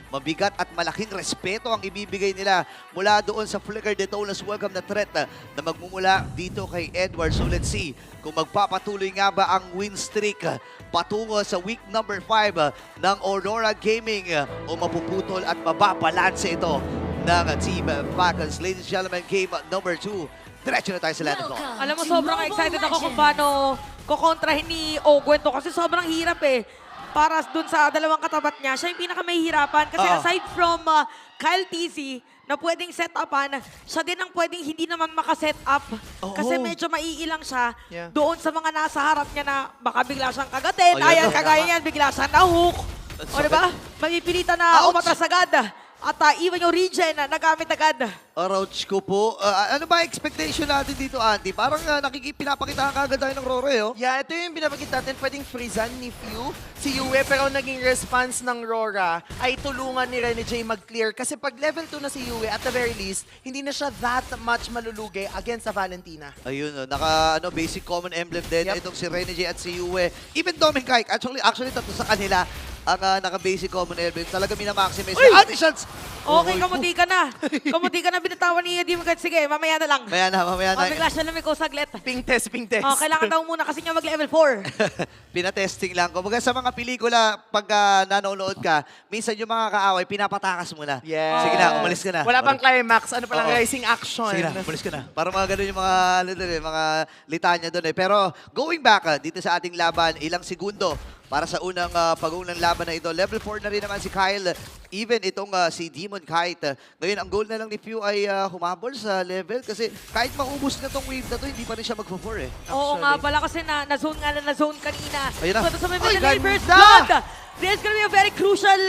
Mabigat at malaking respeto ang ibibigay nila mula doon sa Flicker Daytona's welcome na threat na magmumula dito kay Edward. So let's see kung magpapatuloy nga ba ang win streak patungo sa week number 5 ng Aurora Gaming o mapuputol at mababalanse ito ng Team Falcons. Ladies and gentlemen, game number 2. Diretso na tayo sa Land of Law. Alam mo, sobrang excited ako kung paano kukontrahin ni Ogwen to kasi sobrang hirap eh. Para dun sa dalawang katabat niya, siya yung pinakamahihirapan. Kasi aside from Kyle TZ, na pwedeng set upan, siya din ang pwedeng hindi naman makaset up. Kasi medyo maiilang siya doon sa mga nasa harap niya na baka bigla siyang kagatin. Ayan, kagaya niyan, bigla siyang na-hook. O diba? Mamipilitan na umatras agad. At even yung regen, nagamit agad. Ouch ko po. Ano ba expectation natin dito, Andy? Parang pinapakita ka agad tayo ng Rore, oh. Yeah, ito yung pinapakita natin. Pwedeng freezan ni Few, si Yue, pero ang naging response ng Rora ay tulungan ni Rene J mag-clear. Kasi pag level 2 na si Yue, at the very least, hindi na siya that much malulugi against sa Valentina. Ayun, basic common emblem din. Itong si Rene J at si Yue. Even Dominic, actually tatlo sa kanila ang naka-basic common emblem. Talaga minamaximize. Shots! Okay, kamuti ka na. Kamuti ka na binatawan ni Eddie Magad. Sige, mamaya na lang. Mamaya na. Bigla siya lumiko saglit. Ping test, ping test. Kailangan daw muna kasi niya mag-level 4. Pinatesting lang. Kumbaga sa mga pelikula, pag nanonood ka, minsan yung mga kaaway, pinapatakas mo na. Yeah. Sige na, umalis ka na. Wala pang climax. Ano palang rising action. Sige na, umalis ka na. Para mga ganun yung mga litanya doon eh. Pero going back dito sa ating laban, ilang segundo para sa unang pag-unang laban na ito. Level 4 na rin naman si Kyle. Even itong si Demon Kite. Ngayon, ang goal na lang ni Pew ay humabol sa level kasi kahit maubos na tong wave na to, hindi pa rin siya mag-4 eh. Oo nga pala kasi na-zone kanina. Ayun na. So, sa may Ay, reverse ganda! blood. There's gonna be a very crucial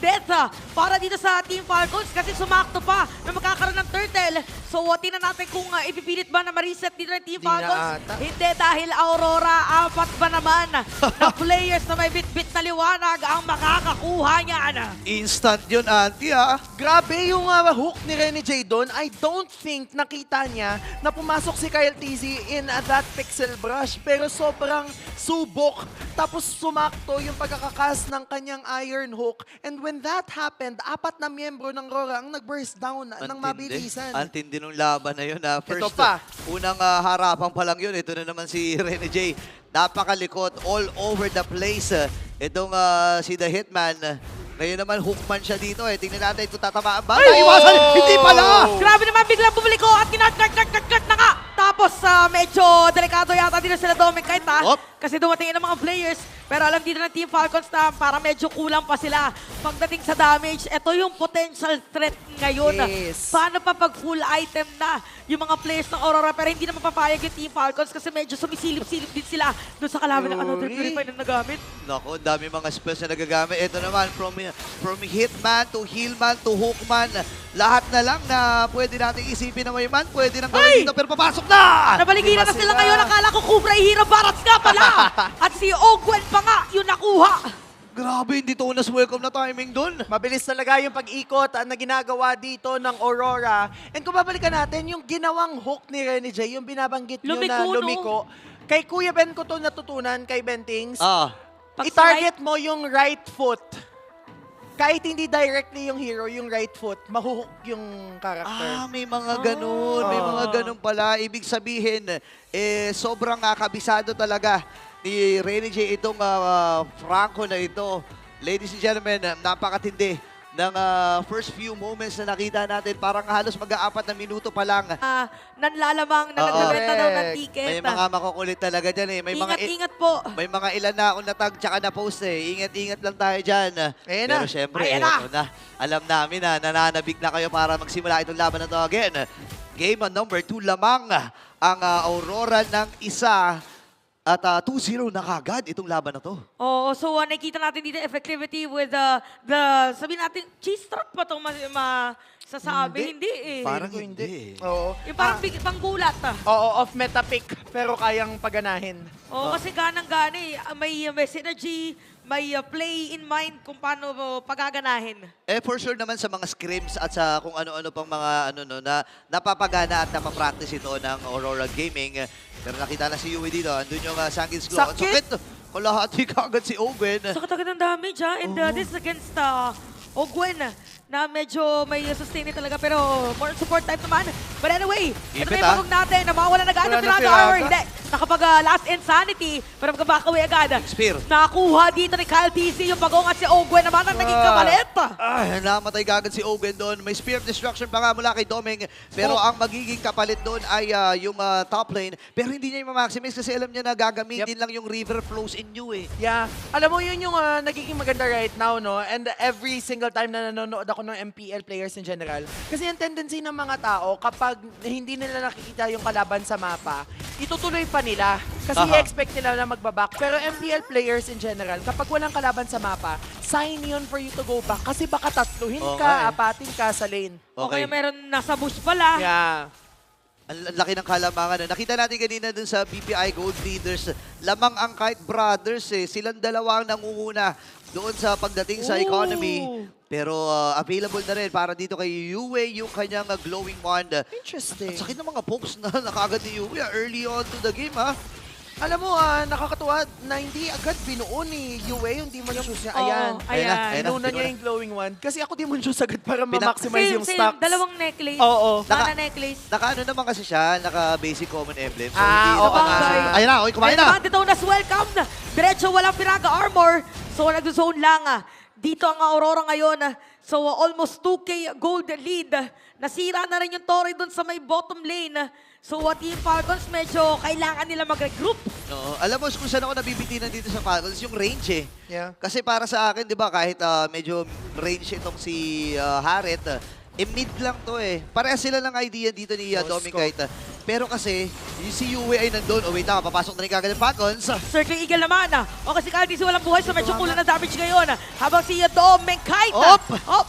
death para dito sa Team Falcons kasi sumakto pa na magkakaroon ng turtle. So, tingnan natin kung ipipilit ba na ma-reset dito ng Team Falcons. Hindi dahil Aurora, 4 ba naman na players na may bit-bit na liwanag ang makakakuha niyan. Instant yun, Auntie, Grabe yung hook ni Rene J doon. I don't think nakita niya na pumasok si Kyle TZ in that pixel brush. Pero sobrang subok. Tapos sumakto yung pagkakakas ng kanyang iron hook. And when that happened, 4 na miyembro ng Rora ang nag-burst down ng mabilisan. Antindi nung laban na yun. First, Ito pa. Unang harapan pa lang yun. Ito na naman si Rene J. Napakalikot, all over the place. Itong si The Hitman. Ngayon naman, hookman siya dito eh. Tingnan natin kung tatamaan ba. Naiwasan! Hindi pala! Grabe naman, biglang bumalik at kinat na nga. Tapos medyo delikado yata dito sila Dominic kahit kasi dumating ng mga players. Pero alam dito ng Team Falcons na para medyo kulang pa sila. Pagdating sa damage, ito yung potential threat ngayon. Yes. Paano pa pag full item na yung mga players ng Aurora pero hindi naman papayag yung Team Falcons kasi medyo sumisilip-silip din sila doon sa kalaban ng another purify na nagamit. Naku, dami mga spells na nagagamit. Ito naman, from Hitman to Healman to Hookman, lahat na lang na pwede natin isipin na may man, pwede nang gawin dito, pero papasok na! Nabaligiran na sila ngayon. Akala ko Cobra Hero Barats nga pala. At si Ogwen pa nga yung nakuha. Grabe, hindi to unas welcome na timing dun. Mabilis talaga yung pag-ikot na ginagawa dito ng Aurora. And kung babalikan natin, yung ginawang hook ni Rene J, yung binabanggit nyo na lumiko, kay Kuya Ben ko to natutunan, kay Bentings, i-target mo yung right foot. Kahit hindi directly yung hero, yung right foot, mahuhook yung character. May mga ganun. May mga ganun pala. Ibig sabihin, sobrang kabisado talaga ni Rene J itong Franco na ito. Ladies and gentlemen, napakatindi ng first few moments na nakita natin. Parang halos mag-4 na minuto pa lang. Nanlalamang na nagbebenta daw ng ticket. May mga makukulit talaga dyan eh. Ingat po. May mga ilan na akong natag tsaka na-post eh. Ingat-ingat lang tayo dyan. Pero syempre, ito na. Alam namin na nananabik na kayo para magsimula itong laban na to again. Game number 2 lamang ang Aurora ng isa. At 2-0 na kagad itong laban na to. Oo, so nakikita natin dito effectivity with sabihin natin, cheese trap pa itong masasabi? Hindi eh. Parang hindi. Oo. Yung parang panggulat. Oo, off-meta pick, pero kayang paganahin. Oo, kasi ganang-gana eh. May synergy, may play in mind kung paano pagaganahin. For sure naman sa mga scrims at sa kung ano-ano pang mga na napapagana at napapractice ito ng Aurora Gaming. Pero nakita na si Yui dito. Andun yung Sangkin's Glow. Sakit! Kalahati ka agad si Ogwen. Sakit agad ng damage And this is against Ogwen na medyo may sustain talaga pero more support type naman. But anyway, ito Ipit, na yung bagong natin na mawawala na agad Wala ng na Firaga Firaga. Armor. Hindi, nakapag last insanity pero magkabakaway agad. Spear. Nakuha dito ni Kyle TC yung bagong at si Ogwen naman ang naging kapalit. Ay, namatay kagad si Owen doon. May Spear of Destruction pa nga mula kay Doming. Pero ang magiging kapalit doon ay yung top lane. Pero hindi niya i-maximize kasi alam niya na gagamitin lang yung river flows in you eh. Yeah. Alam mo, yun yung nagiging maganda right now, no? And every single time na nanonood ako ng MPL players in general, kasi yung tendency ng mga tao, kapag hindi nila nakikita yung kalaban sa mapa, itutuloy pa nila. Kasi Aha. i-expect nila na magbaback. Pero MPL players in general, kapag walang kalaban sa mapa, sign yun for you to go back. Kasi baka tatluhin Oo ka, nga eh. apatin ka sa lane. O kaya meron nasa bush pala. Yeah. Ang laki ng kalamangan. Nakita natin kanina dun sa BPI Gold Leaders. Lamang ang Kite Brothers eh. Silang dalawa ang nangunguna doon sa pagdating sa economy. Pero available na rin para dito kay Yue yung kanyang glowing wand. Interesting. Ang sakit ng mga pokes na nakagad ni Yue early on to the game ha. Alam mo, nakakatuwa na hindi agad binuo ni Yue yung Demon Shoes niya. Oo, Ayan. Ayan na, ayan. ayan na. Inuna niya yung glowing wand. Kasi ako Demon Shoes agad para Pinak- ma-maximize yung Same, stocks. dalawang necklace. Oo. Mana necklace. Naka-ano naman kasi siya, naka-basic common emblem. So Ah, hindi oo naman nga. Ayan na, oy, kumain na. Dito na welcome na. Diretso walang Firaga Armor. So nag-zone lang. Dito ang Aurora ngayon. So almost 2K gold lead. Nasira na rin yung Torre dun sa may bottom lane. So Team Falcons medyo kailangan nila mag-regroup. No, alam mo kung saan ako nabibitinan dito sa Falcons, yung range eh. Yeah. Kasi para sa akin, di ba, kahit medyo range itong si Harret, mid lang to eh. Parehas sila ng idea dito ni Doming Kite. Pero kasi, yung si Yue ay nandun. Oh, wait lang, papasok na rin kagad ng Falcons. Circling Eagle naman. O kasi Caldi walang buhay so medyo kulang na damage ngayon. Habang si Doming Kite. Op! Op!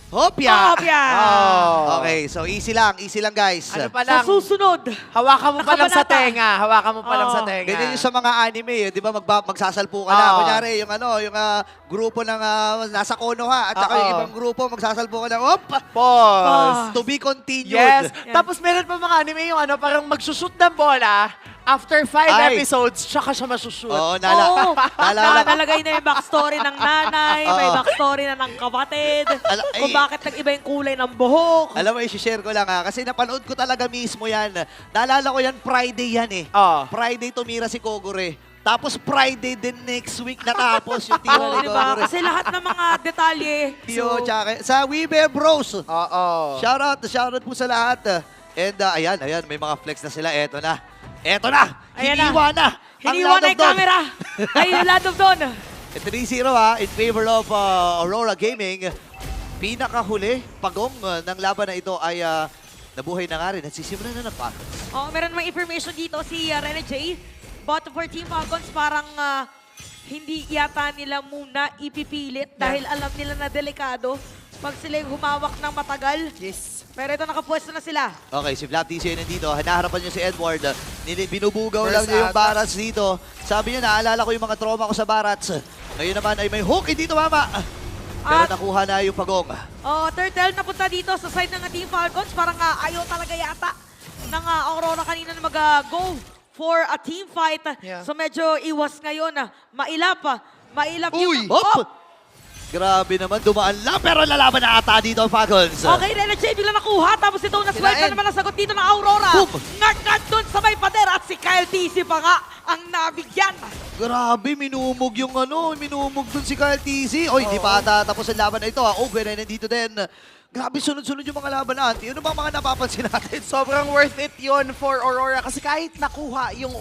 Hopya! Hopya! Oh. Okay, so easy lang guys. Ano pa Sa lang? susunod. Hawakan mo pa lang sa Nakabanata. tenga. Hawakan mo pa lang sa Oo. tenga. Ganyan yung sa mga anime, eh, di ba magsasalpo ka na. Oo. Kunyari, yung grupo ng nasa Konoha at saka Oo. yung ibang grupo magsasalpo ka na. Op! Pause. To be continued. Yes. Yeah. Tapos meron pa mga anime yung parang magsushoot ng bola. After 5 Ay. episodes, tsaka siya masushoot. Oo, Oo, naalala ko. nalagay na yung backstory ng nanay, may Oo. backstory na ng kapatid, kung ay. bakit nag-iba yung kulay ng buhok. Alam mo, i-share ko lang kasi napanood ko talaga mismo yan. Naalala ko yan, Friday yan eh. Oo. Friday tumira si Kogure. Tapos Friday din next week natapos yung tira Oo, ni di ba? Kogure. Kasi lahat ng mga detalye. Yo, tsaka, sa Weber Bros. Oo. Shoutout po sa lahat. And ayan, may mga flex na sila. Eto na. Ayan na. Hiniwa na. Hiniwa na yung camera. Ay, Lado Don. 3-0 in favor of Aurora Gaming. Pinakahuli, pagong ng laban na ito ay nabuhay na nga rin. Nagsisimulan na ng Falcons. Oh, meron namang information dito si Rene J. But for Team Falcons, parang hindi yata nila muna ipipilit dahil alam nila na delikado pag sila yung humawak ng matagal. Yes. Pero ito, nakapwesto na sila. Okay, si Vlad TC ay nandito. Hinaharapan niyo si Edward. Binubugaw First lang niya yung ata. barats dito. Sabi niya, naalala ko yung mga trauma ko sa barats. Ngayon naman ay may hook dito, mama. Pero At- nakuha na yung pagong. Oh, Turtle napunta dito sa side ng Team Falcons. Parang ayaw talaga yata ng Aurora kanina na mag-go for a team fight. Yeah. So medyo iwas ngayon. Mailap. Mailap Uy! yung... Hop! Grabe naman, dumaan lang. Pero lalaban na ata dito ang Falcons. Okay, Rene J, bigla nakuha. Tapos ito, naswelta Kinain. naman ang sagot dito ng Aurora. Boom! Ngat-ngat dun sa may pader at si Kyle TC pa nga ang nabigyan. Grabe, minumog yung minumog dun si Kyle TC. Oy, di pa ata tapos ang laban na ito. Ogwen ay nandito din. Grabe, sunod-sunod yung mga laban na. Ano ba mga napapansin natin? Sobrang worth it yon for Aurora kasi kahit nakuha yung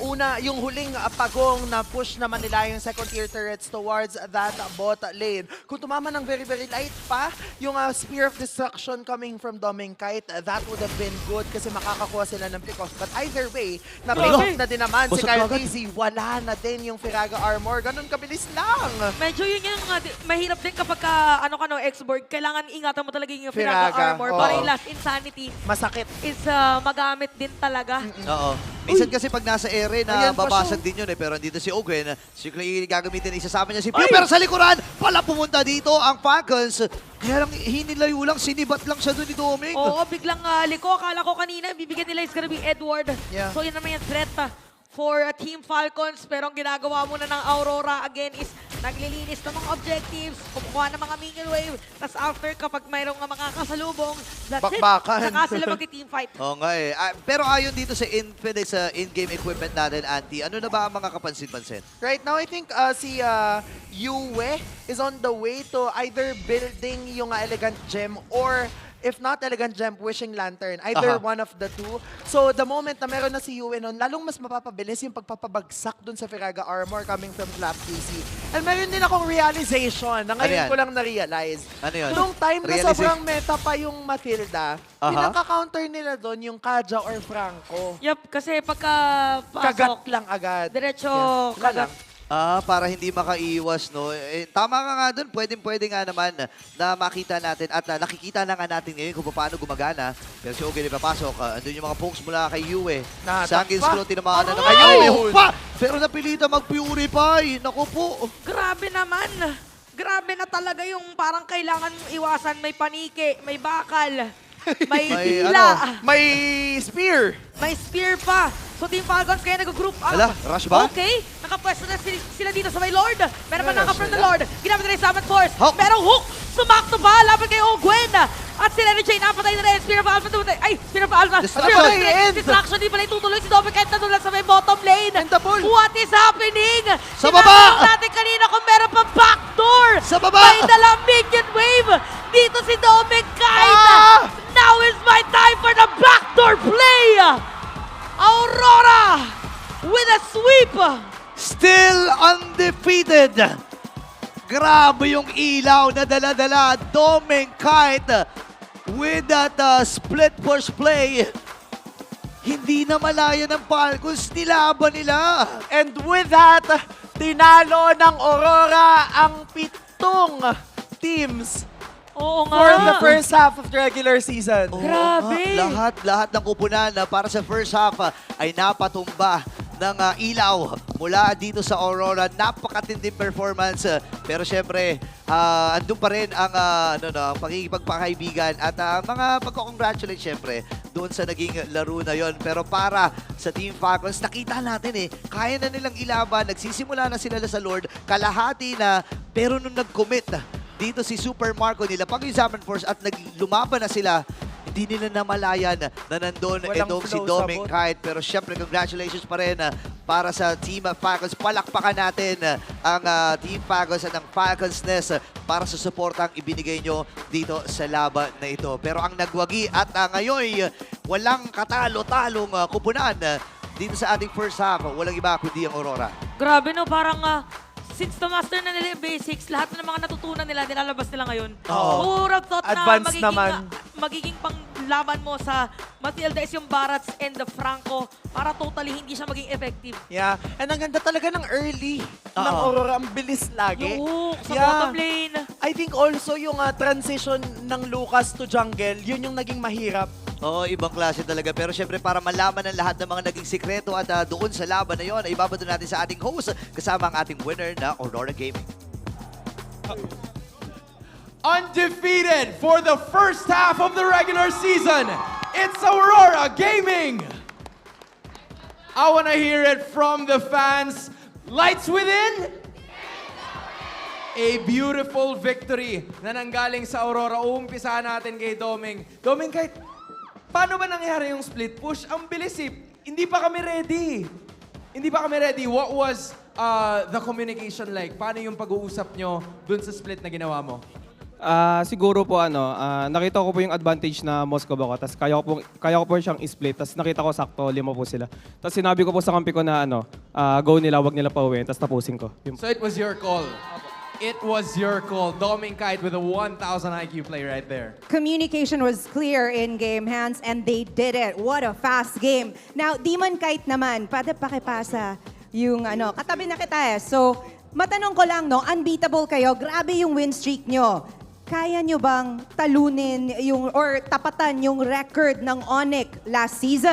huling pagong na push naman nila yung second tier turrets towards that bot lane. Kung tumama ng very very light pa yung Spear of Destruction coming from Doming Kite, that would have been good kasi makakakuha sila ng pick off. But either way, na-pick Ano? off na din naman si Busog Kyle agad. TZ. Wala na din yung Firaga Armor. Ganun kabilis lang. Medyo yun yung mahirap din kapag X-board. Kailangan ingatan mo talaga yung Firaga Firaga, Armor oo. para yung last insanity Masakit. is magamit din talaga. Oo. Minsan kasi pag nasa ere na Ayan pa babasag din yun eh. Pero andito si Ogwen. Si Clay gagamitin isasama niya si Pew. Pero sa likuran, pala pumunta dito ang Falcons. Kaya lang hinilayo lang, sinibat lang siya doon ni Doming. Oo, biglang liko. Akala ko kanina, bibigyan nila is gonna be Edward. Yeah. So yun naman yung threat for Team Falcons. Pero ang ginagawa muna ng Aurora again is naglilinis ng mga objectives, kumukuha ng mga minion wave. Tapos after, kapag mayroong mga kasalubong, that's Bakbakan. it. Saka sila magti-team fight. Oo nga eh. Pero ayon dito sa Infinix in-game equipment natin, Auntie, ano na ba ang mga kapansin-pansin? Right now, I think si Yue is on the way to either building yung Elegant Gem or if not Elegant Gem, Wishing Lantern. Either Aha. one of the two. So, the moment na meron na si Yue nun, lalong mas mapapabilis yung pagpapabagsak dun sa Firaga Armor coming from Flap DC. And meron din akong realization na Ano ngayon yan? ko lang na-realize. Ano yun? Nung time na Realization. sobrang meta pa yung Matilda, Aha. pinaka-counter nila dun yung Kaja or Franco. Yup, kasi pagka Kagat pasok, lang agad. diretso Wala kagat. lang. Para hindi makaiwas, no? Eh, tama ka nga dun, pwede nga naman na makita natin at nakikita na nga natin ngayon kung paano gumagana. Pero si Ogie papasok, andun yung mga pokes mula kay Yue. Nahatak Sangin pa. Scroll, tinamaan na Aray! naman. Ayun pa! Pero napilitan mag-purify. Naku po. Grabe naman. Grabe na talaga yung parang kailangan mong iwasan. May panike, may bakal, may May hila, May spear. may spear pa. So Team Falcons kaya nag-group up. Ala, rush ba? Okay, nakapwesto na sila dito sa may Lord. Meron pa May naka rush from the sila. Lord. Ginamit na rin Summon Force. Hawk. Merong hook. Sumakto ba? Laban kay Ogwen. At sila ni Jay napatay na rin. Spear of Alpha. Ay, Spear of Alpha. Distraction. Spear of Ay, end. Distraction. Di pala itutuloy si Dominic kahit nadulas sa may bottom lane. And the ball. What is happening? Sa Sinabi baba. natin kanina kung meron pa backdoor. Sa baba. May dalang minion wave. Dito si Dominic kahit. Ah! Now is my time for the backdoor play. Aurora with a sweep. Still undefeated. Grabe yung ilaw na dala-dala. Doming Kite with that split push play. Hindi na malaya ng Falcons. Nilaban nila. And with that, tinalo ng Aurora ang 7 teams Oo nga. for the first half of the regular season. Oo Grabe. nga, lahat ng kupunan para sa first half ay napatumba ng ilaw mula dito sa Aurora. Napakatinding performance. Pero syempre, andun pa rin ang ang pagkikipagpakaibigan at mga pagkakongratulate syempre doon sa naging laro na yon. Pero para sa Team Falcons, nakita natin kaya na nilang ilaban. Nagsisimula na sila sa Lord. Kalahati na, pero nung nag-commit dito si Super Marco nila, pag yung Summon Force at lumaban na sila, hindi nila namalayan na nandun Walang itong si flow, Doming sabot. Kite. Pero syempre, congratulations pa rin para sa Team Falcons. Palakpakan natin ang Team Falcons at ang Falcons Nest para sa suportang ibinigay nyo dito sa laban na ito. Pero ang nagwagi at ngayon, walang katalo-talong kupunan dito sa ating first half. Walang iba kundi ang Aurora. Grabe no, parang since the master na nila yung basics, lahat na ng mga natutunan nila, nilalabas nila ngayon. Oo. Who would have thought Advanced na naman. magiging panglaban mo sa Matilda is yung Barats and the Franco para totally hindi siya maging effective. Yeah. And ang ganda talaga ng early ng Oo. Aurora. Ang bilis lagi. Yung hook sa Yeah. bottom lane. I think also yung transition ng Lucas to jungle, yun yung naging mahirap. Oo, ibang klase talaga. Pero syempre, para malaman ng lahat ng mga naging sikreto at doon sa laban na yon, ay ibabato natin sa ating host kasama ang ating winner na Aurora Gaming. Undefeated for the first half of the regular season, it's Aurora Gaming! I want to hear it from the fans. Lights within? A beautiful victory na nanggaling sa Aurora. Uumpisahan natin kay Doming. Doming, kahit paano ba nangyari yung split push? Ang bilis eh. Hindi pa kami ready. Hindi pa kami ready. What was the communication like? Paano yung pag-uusap nyo dun sa split na ginawa mo? Siguro po nakita ko po yung advantage na Moscow ako, tapos kaya ko po siyang i-split, tapos nakita ko sakto 5 po sila. Tapos sinabi ko po sa kampi ko na go nila, wag nila pauwiin, tapos tapusin ko. Yun. So it was your call. It was your call. Doming Kite with a 1,000 IQ play right there. Communication was clear in game, Hans, and they did it. What a fast game. Now, Demon Kite naman, pwede pakipasa yung katabi na kita eh. So, matanong ko lang, no, unbeatable kayo, grabe yung win streak nyo. Kaya nyo bang talunin yung, or tapatan yung record ng Onyx last season?